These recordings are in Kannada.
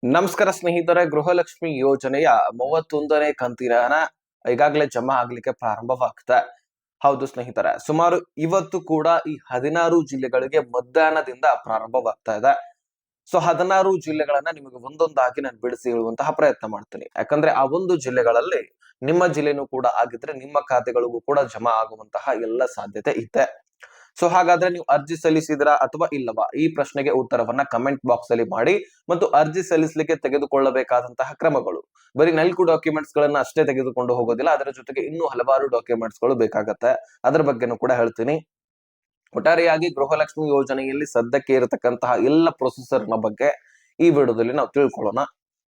ನಮಸ್ಕಾರ ಸ್ನೇಹಿತರೆ, ಗೃಹಲಕ್ಷ್ಮಿ ಯೋಜನೆಯ 31ನೇ ಕಂತಿನ ಹಣ ಈಗಾಗಲೇ ಜಮಾ ಆಗ್ಲಿಕ್ಕೆ ಪ್ರಾರಂಭವಾಗ್ತಾ. ಹೌದು ಸ್ನೇಹಿತರೆ, ಸುಮಾರು ಇವತ್ತು ಕೂಡ ಈ 16 ಜಿಲ್ಲೆಗಳಿಗೆ ಮಧ್ಯಾಹ್ನದಿಂದ ಪ್ರಾರಂಭವಾಗ್ತಾ ಇದೆ. ಸೊ 16 ಜಿಲ್ಲೆಗಳನ್ನ ನಿಮಗೆ ಒಂದೊಂದಾಗಿ ನಾನು ಬಿಡಿಸಿ ಹೇಳುವಂತಹ ಪ್ರಯತ್ನ ಮಾಡ್ತೀನಿ. ಯಾಕಂದ್ರೆ ಆ ಒಂದು ಜಿಲ್ಲೆಗಳಲ್ಲಿ ನಿಮ್ಮ ಜಿಲ್ಲೆನೂ ಕೂಡ ಆಗಿದ್ರೆ ನಿಮ್ಮ ಖಾತೆಗಳಿಗೂ ಕೂಡ ಜಮಾ ಆಗುವಂತಹ ಎಲ್ಲ ಸಾಧ್ಯತೆ ಇದೆ. ಸೊ ಹಾಗಾದ್ರೆ ನೀವು ಅರ್ಜಿ ಸಲ್ಲಿಸಿದ್ರಾ ಅಥವಾ ಇಲ್ಲವಾ, ಈ ಪ್ರಶ್ನೆಗೆ ಉತ್ತರವನ್ನ ಕಮೆಂಟ್ ಬಾಕ್ಸ್ ಅಲ್ಲಿ ಮಾಡಿ. ಮತ್ತು ಅರ್ಜಿ ಸಲ್ಲಿಸಲಿಕ್ಕೆ ತೆಗೆದುಕೊಳ್ಳಬೇಕಾದಂತಹ ಕ್ರಮಗಳು, ಬರೀ ನಾಲ್ಕು ಡಾಕ್ಯುಮೆಂಟ್ಸ್ ಗಳನ್ನ ಅಷ್ಟೇ ತೆಗೆದುಕೊಂಡು ಹೋಗೋದಿಲ್ಲ, ಅದರ ಜೊತೆಗೆ ಇನ್ನೂ ಹಲವಾರು ಡಾಕ್ಯುಮೆಂಟ್ಸ್ ಗಳು ಬೇಕಾಗತ್ತೆ. ಅದರ ಬಗ್ಗೆನೂ ಕೂಡ ಹೇಳ್ತೀನಿ. ಒಟ್ಟಾರೆಯಾಗಿ ಗೃಹಲಕ್ಷ್ಮಿ ಯೋಜನೆಯಲ್ಲಿ ಸದ್ಯಕ್ಕೆ ಇರತಕ್ಕಂತಹ ಎಲ್ಲ ಪ್ರೊಸೆಸರ್ ನ ಬಗ್ಗೆ ಈ ವಿಡಿಯೋದಲ್ಲಿ ನಾವು ತಿಳ್ಕೊಳ್ಳೋಣ.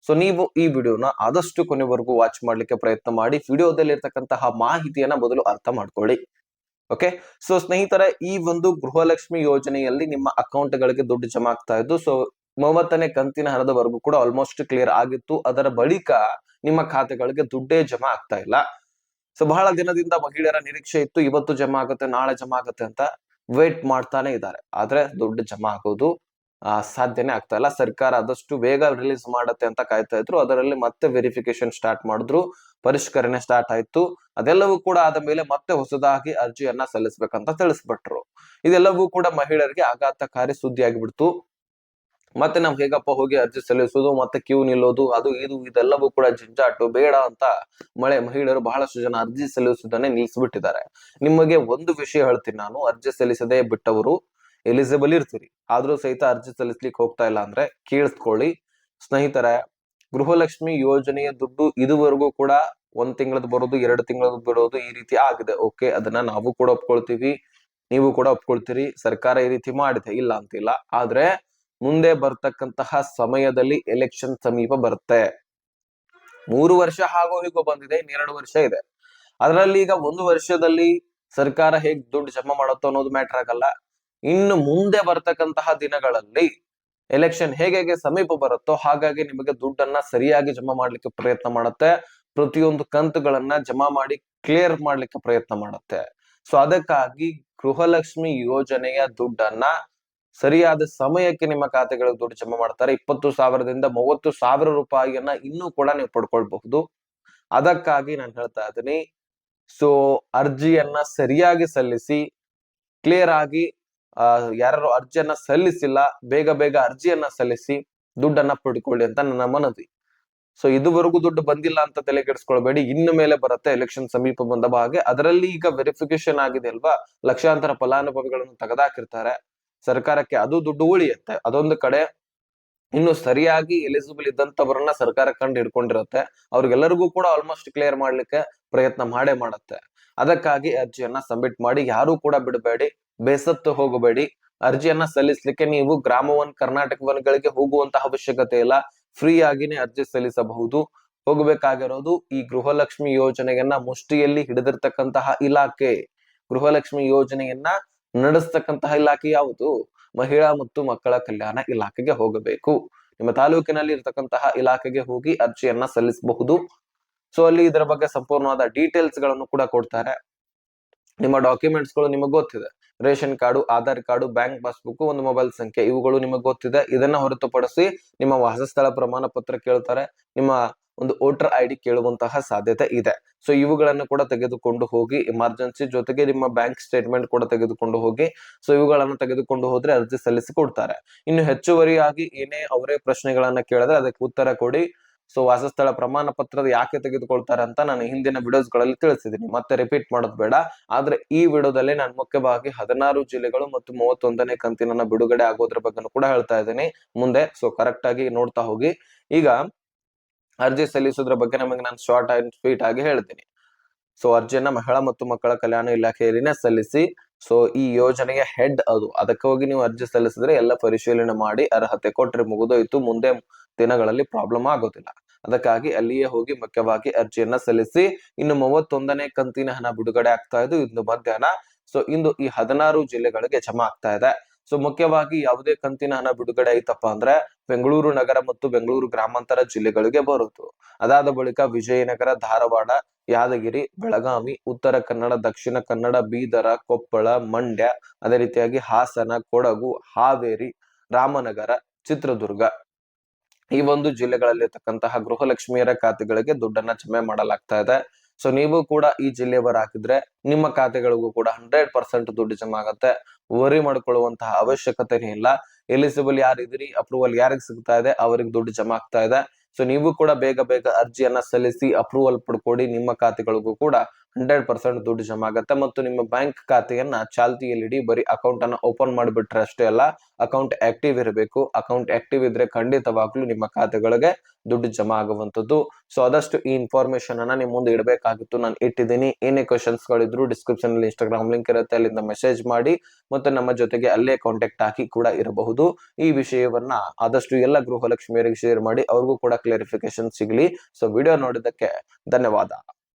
ಸೊ ನೀವು ಈ ವಿಡಿಯೋನ ಆದಷ್ಟು ಕೊನೆವರೆಗೂ ವಾಚ್ ಮಾಡ್ಲಿಕ್ಕೆ ಪ್ರಯತ್ನ ಮಾಡಿ. ವಿಡಿಯೋದಲ್ಲಿ ಇರತಕ್ಕಂತಹ ಮಾಹಿತಿಯನ್ನ ಮೊದಲು ಅರ್ಥ ಮಾಡ್ಕೊಳ್ಳಿ. ಓಕೆ, ಸೊ ಸ್ನೇಹಿತರೆ, ಈ ಒಂದು ಗೃಹಲಕ್ಷ್ಮಿ ಯೋಜನೆಯಲ್ಲಿ ನಿಮ್ಮ ಅಕೌಂಟ್ ಗಳಿಗೆ ದುಡ್ಡು ಜಮಾ ಆಗ್ತಾ ಇದ್ದು, ಸೊ 30ನೇ ಕಂತಿನ ಹಣದವರೆಗೂ ಕೂಡ ಆಲ್ಮೋಸ್ಟ್ ಕ್ಲಿಯರ್ ಆಗಿತ್ತು. ಅದರ ಬಳಿಕ ನಿಮ್ಮ ಖಾತೆಗಳಿಗೆ ದುಡ್ಡೇ ಜಮಾ ಆಗ್ತಾ ಇಲ್ಲ. ಸೊ ಬಹಳ ದಿನದಿಂದ ಮಹಿಳೆಯರ ನಿರೀಕ್ಷೆ ಇತ್ತು, ಇವತ್ತು ಜಮಾ ಆಗುತ್ತೆ, ನಾಳೆ ಜಮಾ ಆಗುತ್ತೆ ಅಂತ ವೇಟ್ ಮಾಡ್ತಾನೆ ಇದ್ದಾರೆ. ಆದ್ರೆ ದುಡ್ಡು ಜಮಾ ಆಗೋದು ಸಾಧ್ಯನೇ ಆಗ್ತಾ ಇಲ್ಲ. ಸರ್ಕಾರ ಆದಷ್ಟು ಬೇಗ ರಿಲೀಸ್ ಮಾಡತ್ತೆ ಅಂತ ಕಾಯ್ತಾ ಇದ್ರು. ಅದರಲ್ಲಿ ಮತ್ತೆ ವೆರಿಫಿಕೇಶನ್ ಸ್ಟಾರ್ಟ್ ಮಾಡಿದ್ರು, ಪರಿಷ್ಕರಣೆ ಸ್ಟಾರ್ಟ್ ಆಯ್ತು. ಅದೆಲ್ಲವೂ ಕೂಡ ಆದ ಮೇಲೆ ಮತ್ತೆ ಹೊಸದಾಗಿ ಅರ್ಜಿಯನ್ನ ಸಲ್ಲಿಸಬೇಕಂತ ತಿಳಿಸ್ಬಿಟ್ರು. ಇದೆಲ್ಲವೂ ಕೂಡ ಮಹಿಳೆಯರಿಗೆ ಆಘಾತಕಾರಿ ಸುದ್ದಿ ಆಗಿಬಿಡ್ತು. ಮತ್ತೆ ನಾವ್ ಹೇಗಪ್ಪ ಹೋಗಿ ಅರ್ಜಿ ಸಲ್ಲಿಸೋದು, ಮತ್ತೆ ಕ್ಯೂ ನಿಲ್ಲೋದು, ಅದು ಇದು ಇದೆಲ್ಲವೂ ಕೂಡ ಜಿಂಜಾಟು ಬೇಡ ಅಂತ ಮಹಿಳೆಯರು ಬಹಳಷ್ಟು ಜನ ಅರ್ಜಿ ಸಲ್ಲಿಸುವುದನ್ನೇ ನಿಲ್ಲಿಸ್ಬಿಟ್ಟಿದ್ದಾರೆ. ನಿಮಗೆ ಒಂದು ವಿಷಯ ಹೇಳ್ತೀನಿ ನಾನು, ಅರ್ಜಿ ಸಲ್ಲಿಸದೆ ಬಿಟ್ಟವರು ಎಲಿಜಿಬಲ್ ಇರ್ತೀರಿ, ಆದ್ರೂ ಸಹಿತ ಅರ್ಜಿ ಸಲ್ಲಿಸ್ಲಿಕ್ಕೆ ಹೋಗ್ತಾ ಇಲ್ಲ ಅಂದ್ರೆ ಕೇಳಿಸ್ಕೊಳ್ಳಿ ಸ್ನೇಹಿತರೆ. ಗೃಹಲಕ್ಷ್ಮಿ ಯೋಜನೆಯ ದುಡ್ಡು ಇದುವರೆಗೂ ಕೂಡ 1 ತಿಂಗಳದ್ ಬರೋದು, 2 ತಿಂಗಳದ್ ಬರೋದು, ಈ ರೀತಿ ಆಗಿದೆ. ಓಕೆ, ಅದನ್ನ ನಾವು ಕೂಡ ಒಪ್ಕೊಳ್ತೀವಿ, ನೀವು ಕೂಡ ಒಪ್ಕೊಳ್ತೀರಿ. ಸರ್ಕಾರ ಈ ರೀತಿ ಮಾಡಿದೆ, ಇಲ್ಲ ಅಂತಿಲ್ಲ. ಆದ್ರೆ ಮುಂದೆ ಬರ್ತಕ್ಕಂತಹ ಸಮಯದಲ್ಲಿ ಎಲೆಕ್ಷನ್ ಸಮೀಪ ಬರುತ್ತೆ. 3 ವರ್ಷ ಹಾಗೋ ಹೀಗೋ ಬಂದಿದೆ, ಇನ್ನು 2 ವರ್ಷ ಇದೆ. ಅದರಲ್ಲಿ ಈಗ 1 ವರ್ಷದಲ್ಲಿ ಸರ್ಕಾರ ಹೇಗ್ ದುಡ್ಡು ಜಮಾ ಮಾಡುತ್ತೋ ಅನ್ನೋದು ಮ್ಯಾಟರ್ ಆಗಲ್ಲ. ಇನ್ನು ಮುಂದೆ ಬರ್ತಕ್ಕಂತಹ ದಿನಗಳಲ್ಲಿ ಎಲೆಕ್ಷನ್ ಹೇಗೆ ಸಮೀಪ ಬರುತ್ತೋ ಹಾಗಾಗಿ ನಿಮಗೆ ದುಡ್ಡನ್ನ ಸರಿಯಾಗಿ ಜಮಾ ಮಾಡ್ಲಿಕ್ಕೆ ಪ್ರಯತ್ನ ಮಾಡುತ್ತೆ. ಪ್ರತಿಯೊಂದು ಕಂತುಗಳನ್ನ ಜಮಾ ಮಾಡಿ ಕ್ಲಿಯರ್ ಮಾಡ್ಲಿಕ್ಕೆ ಪ್ರಯತ್ನ ಮಾಡುತ್ತೆ. ಸೊ ಅದಕ್ಕಾಗಿ ಗೃಹಲಕ್ಷ್ಮಿ ಯೋಜನೆಯ ದುಡ್ಡನ್ನ ಸರಿಯಾದ ಸಮಯಕ್ಕೆ ನಿಮ್ಮ ಖಾತೆಗಳಿಗೆ ದುಡ್ಡು ಜಮಾ ಮಾಡ್ತಾರೆ. 20,000ದಿಂದ 30,000 ರೂಪಾಯಿಯನ್ನ ಇನ್ನೂ ಕೂಡ ನೀವು ಪಡ್ಕೊಳ್ಬಹುದು. ಅದಕ್ಕಾಗಿ ನಾನು ಹೇಳ್ತಾ ಇದ್ದೀನಿ, ಸೊ ಅರ್ಜಿಯನ್ನ ಸರಿಯಾಗಿ ಸಲ್ಲಿಸಿ, ಕ್ಲಿಯರ್ ಆಗಿ ಯಾರು ಅರ್ಜಿಯನ್ನ ಸಲ್ಲಿಸಿಲ್ಲ ಬೇಗ ಬೇಗ ಅರ್ಜಿಯನ್ನ ಸಲ್ಲಿಸಿ ದುಡ್ಡನ್ನ ಪಡ್ಕೊಳ್ಳಿ ಅಂತ ನನ್ನ ಮನವಿ. ಸೊ ಇದುವರೆಗೂ ದುಡ್ಡು ಬಂದಿಲ್ಲ ಅಂತ ತಲೆ ಕೆಡಿಸ್ಕೊಳ್ಬೇಡಿ, ಇನ್ನು ಮೇಲೆ ಬರುತ್ತೆ ಎಲೆಕ್ಷನ್ ಸಮೀಪ ಬಂದ ಹಾಗೆ. ಅದರಲ್ಲಿ ಈಗ ವೆರಿಫಿಕೇಶನ್ ಆಗಿದೆ ಅಲ್ವಾ, ಲಕ್ಷಾಂತರ ಫಲಾನುಭವಿಗಳನ್ನು ತೆಗೆದಾಕಿರ್ತಾರೆ ಸರ್ಕಾರಕ್ಕೆ, ಅದು ದುಡ್ಡು ಉಳಿಯುತ್ತೆ. ಅದೊಂದು ಕಡೆ. ಇನ್ನು ಸರಿಯಾಗಿ ಎಲಿಜಿಬಲ್ ಇದ್ದಂತವರನ್ನ ಸರ್ಕಾರ ಕಂಡು ಹಿಡ್ಕೊಂಡಿರುತ್ತೆ, ಅವ್ರಿಗೆಲ್ಲರಿಗೂ ಕೂಡ ಆಲ್ಮೋಸ್ಟ್ ಕ್ಲಿಯರ್ ಮಾಡ್ಲಿಕ್ಕೆ ಪ್ರಯತ್ನ ಮಾಡೇ ಮಾಡುತ್ತೆ. ಅದಕ್ಕಾಗಿ ಅರ್ಜಿಯನ್ನ ಸಬ್ಮಿಟ್ ಮಾಡಿ, ಯಾರು ಕೂಡ ಬಿಡಬೇಡಿ, ಬೇಸತ್ತು ಹೋಗಬೇಡಿ. ಅರ್ಜಿಯನ್ನ ಸಲ್ಲಿಸ್ಲಿಕ್ಕೆ ನೀವು ಗ್ರಾಮ 1 ಕರ್ನಾಟಕ 1ಗಳಿಗೆ ಹೋಗುವಂತಹ ಅವಶ್ಯಕತೆ ಇಲ್ಲ, ಫ್ರೀ ಆಗಿನೇ ಅರ್ಜಿ ಸಲ್ಲಿಸಬಹುದು. ಹೋಗಬೇಕಾಗಿರೋದು ಈ ಗೃಹಲಕ್ಷ್ಮಿ ಯೋಜನೆಯನ್ನ ಮುಷ್ಟಿಯಲ್ಲಿ ಹಿಡಿದಿರ್ತಕ್ಕಂತಹ ಇಲಾಖೆ. ಗೃಹಲಕ್ಷ್ಮಿ ಯೋಜನೆಯನ್ನ ನಡೆಸ್ತಕ್ಕಂತಹ ಇಲಾಖೆ ಯಾವುದು? ಮಹಿಳಾ ಮತ್ತು ಮಕ್ಕಳ ಕಲ್ಯಾಣ ಇಲಾಖೆಗೆ ಹೋಗಬೇಕು. ನಿಮ್ಮ ತಾಲೂಕಿನಲ್ಲಿ ಇರತಕ್ಕಂತಹ ಇಲಾಖೆಗೆ ಹೋಗಿ ಅರ್ಜಿಯನ್ನ ಸಲ್ಲಿಸಬಹುದು. ಸೊ ಅಲ್ಲಿ ಇದರ ಬಗ್ಗೆ ಸಂಪೂರ್ಣವಾದ ಡೀಟೇಲ್ಸ್ ಗಳನ್ನು ಕೂಡ ಕೊಡ್ತಾರೆ. ನಿಮ್ಮ ಡಾಕ್ಯುಮೆಂಟ್ಸ್ ಗಳು ನಿಮಗೆ ಗೊತ್ತಿದೆ, ration card, Aadhaar card, bank passbook, ಒಂದು ಮೊಬೈಲ್ ಸಂಖ್ಯೆ, ಇವುಗಳು ನಿಮಗೆ ಗೊತ್ತಿದೆ. ಇದನ್ನ ಹೊರತುಪಡಿಸಿ ನಿಮ್ಮ ವಾಸಸ್ಥಳ ಪ್ರಮಾಣ ಪತ್ರ ಕೇಳ್ತಾರೆ, ನಿಮ್ಮ ಒಂದು ವೋಟರ್ ID ಕೇಳುವಂತಹ ಸಾಧ್ಯತೆ ಇದೆ. ಸೊ ಇವುಗಳನ್ನು ಕೂಡ ತೆಗೆದುಕೊಂಡು ಹೋಗಿ, ಎಮರ್ಜೆನ್ಸಿ ಜೊತೆಗೆ ನಿಮ್ಮ ಬ್ಯಾಂಕ್ ಸ್ಟೇಟ್ಮೆಂಟ್ ಕೂಡ ತೆಗೆದುಕೊಂಡು ಹೋಗಿ. ಸೊ ಇವುಗಳನ್ನು ತೆಗೆದುಕೊಂಡು ಹೋದ್ರೆ ಅರ್ಜಿ ಸಲ್ಲಿಸಿ ಕೊಡ್ತಾರೆ. ಇನ್ನು ಹೆಚ್ಚುವರಿಯಾಗಿ ಏನೇ ಅವರೇ ಪ್ರಶ್ನೆಗಳನ್ನ ಕೇಳಿದ್ರೆ ಅದಕ್ಕೆ ಉತ್ತರ ಕೊಡಿ. ಸೊ ವಾಸಸ್ಥಳ ಪ್ರಮಾಣ ಪತ್ರದ ಯಾಕೆ ತೆಗೆದುಕೊಳ್ತಾರೆ ಅಂತ ನಾನು ಹಿಂದಿನ ವಿಡಿಯೋಸ್ ಗಳಲ್ಲಿ ತಿಳಿಸಿದ್ದೀನಿ, ಮತ್ತೆ ರಿಪೀಟ್ ಮಾಡೋದು ಬೇಡ. ಆದ್ರೆ ಈ ವಿಡಿಯೋದಲ್ಲಿ ನಾನು ಮುಖ್ಯವಾಗಿ 16 ಜಿಲ್ಲೆಗಳು ಮತ್ತು 31ನೇ ಕಂತಿನ ಬಿಡುಗಡೆ ಆಗೋದ್ರ ಬಗ್ಗೆ ಕೂಡ ಹೇಳ್ತಾ ಇದ್ದೀನಿ ಮುಂದೆ. ಸೊ ಕರೆಕ್ಟ್ ಆಗಿ ನೋಡ್ತಾ ಹೋಗಿ. ಈಗ ಅರ್ಜಿ ಸಲ್ಲಿಸೋದ್ರ ಬಗ್ಗೆ ನಮಗೆ ನಾನು ಶಾರ್ಟ್ ಅಂಡ್ ಸ್ವೀಟ್ ಆಗಿ ಹೇಳ್ತೀನಿ. ಸೊ ಅರ್ಜಿಯನ್ನ ಮಹಿಳಾ ಮತ್ತು ಮಕ್ಕಳ ಕಲ್ಯಾಣ ಇಲಾಖೆಯಲ್ಲಿನೇ ಸಲ್ಲಿಸಿ. ಸೊ ಈ ಯೋಜನೆಯ ಹೆಡ್ ಅದು, ಅದಕ್ಕೆ ಹೋಗಿ ನೀವು ಅರ್ಜಿ ಸಲ್ಲಿಸಿದ್ರೆ ಎಲ್ಲ ಪರಿಶೀಲನೆ ಮಾಡಿ ಅರ್ಹತೆ ಕೊಟ್ರೆ ಮುಗಿದೋಯ್ತು, ಮುಂದೆ ದಿನಗಳಲ್ಲಿ ಪ್ರಾಬ್ಲಮ್ ಆಗೋದಿಲ್ಲ. ಅದಕ್ಕಾಗಿ ಅಲ್ಲಿಯೇ ಹೋಗಿ ಮುಖ್ಯವಾಗಿ ಅರ್ಜಿಯನ್ನ ಸಲ್ಲಿಸಿ. ಇನ್ನು 31ನೇ ಕಂತಿನ ಹಣ ಬಿಡುಗಡೆ ಆಗ್ತಾ ಇದ್ದು ಇಂದು ಮಧ್ಯಾಹ್ನ. ಸೊ ಇಂದು ಈ 16 ಜಿಲ್ಲೆಗಳಿಗೆ ಜಮಾ ಆಗ್ತಾ ಇದೆ. ಸೊ ಮುಖ್ಯವಾಗಿ ಯಾವುದೇ ಕಂತಿನ ಹಣ ಬಿಡುಗಡೆ ಐತಪ್ಪ ಅಂದ್ರೆ ಬೆಂಗಳೂರು ನಗರ ಮತ್ತು ಬೆಂಗಳೂರು ಗ್ರಾಮಾಂತರ ಜಿಲ್ಲೆಗಳಿಗೆ ಬರುವುದು. ಅದಾದ ಬಳಿಕ ವಿಜಯನಗರ, ಧಾರವಾಡ, ಯಾದಗಿರಿ, ಬೆಳಗಾವಿ, ಉತ್ತರ ಕನ್ನಡ, ದಕ್ಷಿಣ ಕನ್ನಡ, ಬೀದರ, ಕೊಪ್ಪಳ, ಮಂಡ್ಯ, ಅದೇ ರೀತಿಯಾಗಿ ಹಾಸನ, ಕೊಡಗು, ಹಾವೇರಿ, ರಾಮನಗರ, ಚಿತ್ರದುರ್ಗ, ಈ ಒಂದು ಜಿಲ್ಲೆಗಳಲ್ಲಿರ್ತಕ್ಕಂತಹ ಗೃಹಲಕ್ಷ್ಮಿಯರ ಖಾತೆಗಳಿಗೆ ದುಡ್ಡನ್ನ ಜಮೆ ಮಾಡಲಾಗ್ತಾ ಇದೆ. ಸೊ ನೀವು ಕೂಡ ಈ ಜಿಲ್ಲೆಯವರಾಗಿದ್ರೆ ನಿಮ್ಮ ಖಾತೆಗಳಿಗೂ ಕೂಡ 100% ದುಡ್ಡು ಜಮಾ ಆಗತ್ತೆ. ವರಿ ಮಾಡ್ಕೊಳ್ಳುವಂತಹ ಅವಶ್ಯಕತೆನೇ ಇಲ್ಲ. ಎಲಿಜಿಬಲ್ ಯಾರಿದ್ದೀರಿ, ಅಪ್ರೂವಲ್ ಯಾರಿಗೆ ಸಿಗ್ತಾ ಇದೆ ಅವರಿಗೆ ದುಡ್ಡು ಜಮಾ ಆಗ್ತಾ ಇದೆ. ಸೊ ನೀವು ಕೂಡ ಬೇಗ ಬೇಗ ಅರ್ಜಿಯನ್ನ ಸಲ್ಲಿಸಿ ಅಪ್ರೂವಲ್ ಪಡ್ಕೊಡಿ. ನಿಮ್ಮ ಖಾತೆಗಳಿಗೂ ಕೂಡ 100% ದುಡ್ಡು ಜಮಾ ಆಗತ್ತೆ ಮತ್ತು ನಿಮ್ಮ ಬ್ಯಾಂಕ್ ಖಾತೆಯನ್ನ ಚಾಲ್ತಿಯಲ್ಲಿಡಿ. ಬರೀ ಅಕೌಂಟ್ ಅನ್ನ ಓಪನ್ ಮಾಡಿಬಿಟ್ರೆ ಅಷ್ಟೇ ಅಲ್ಲ, ಅಕೌಂಟ್ ಆಕ್ಟಿವ್ ಇರಬೇಕು. ಅಕೌಂಟ್ ಆಕ್ಟಿವ್ ಇದ್ರೆ ಖಂಡಿತವಾಗ್ಲೂ ನಿಮ್ಮ ಖಾತೆಗಳಿಗೆ ದುಡ್ಡು ಜಮಾ ಆಗುವಂತದ್ದು. ಸೊ ಆದಷ್ಟು ಈ ಇನ್ಫಾರ್ಮೇಶನ್ ಅನ್ನ ನಿಮ್ ಮುಂದೆ ಇಡಬೇಕಾಗಿತ್ತು, ನಾನು ಇಟ್ಟಿದ್ದೀನಿ. ಏನೇ ಕ್ವಶನ್ಸ್ ಗಳಿದ್ರು ಡಿಸ್ಕ್ರಿಪ್ಷನ್ ಅಲ್ಲಿ ಇನ್ಸ್ಟಾಗ್ರಾಮ್ ಲಿಂಕ್ ಇರುತ್ತೆ, ಅಲ್ಲಿಂದ ಮೆಸೇಜ್ ಮಾಡಿ ಮತ್ತೆ ನಮ್ಮ ಜೊತೆಗೆ ಅಲ್ಲೇ ಕಾಂಟ್ಯಾಕ್ಟ್ ಆಗಿ ಕೂಡ ಇರಬಹುದು. ಈ ವಿಷಯವನ್ನ ಆದಷ್ಟು ಎಲ್ಲ ಗೃಹಲಕ್ಷ್ಮಿಯರಿಗೆ ಶೇರ್ ಮಾಡಿ, ಅವ್ರಿಗೂ ಕೂಡ ಕ್ಲಾರಿಫಿಕೇಶನ್ ಸಿಗ್ಲಿ. ಸೊ ವಿಡಿಯೋ ನೋಡಿದ್ದಕ್ಕೆ ಧನ್ಯವಾದ.